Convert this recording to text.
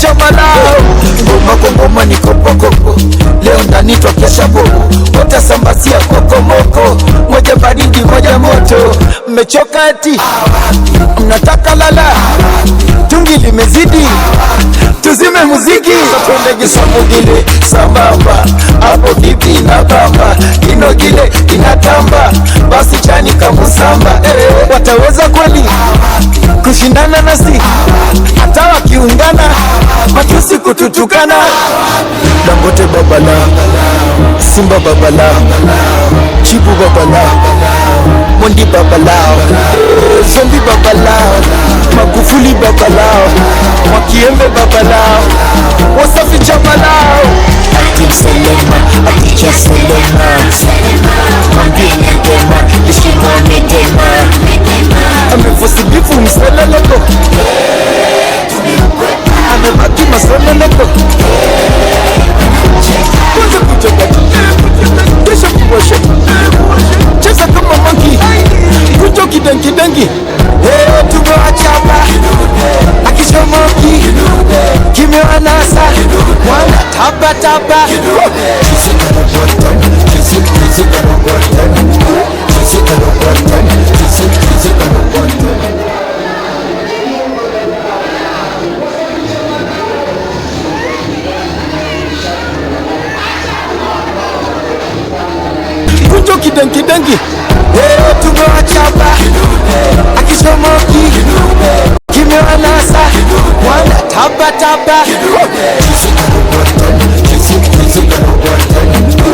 chama lao. Ngoma kwa ngoma ni kopo kopo, leo ndani twakesha bobo, wote sambasia koko moko, moja baridi moja moto. Mmechoka eti mnataka lala, tungi limezidi, tuzime muziki. Twende Giswahili sambamba, hapo vipi na bamba, ino gile inatamba, basi chani kamusamba. Wataweza kweli kushindana nasi, hata wakiungana matusi kututukana. Dangote babala, Simba babala, Chibu babala, Mondi babalao, Zombi babalao, Magufuli babalao, Mwakiembe babalao, Wasafi chamalao. Akim Selema, Aticha Selema, Mambini Dema, Ishimone Dema, Amefosibifu mseleleko, amebaki maseleleko. Kwanza kuchoka, kisha kuwasha, cheza kama monkey, kucho kidengi dengi. Tumewachapa akishomoki, kimewanasa mwana taba taba. Kucho kidengi dengi. Tumewachapa akishomoki, kimewanasa mwana taba taba.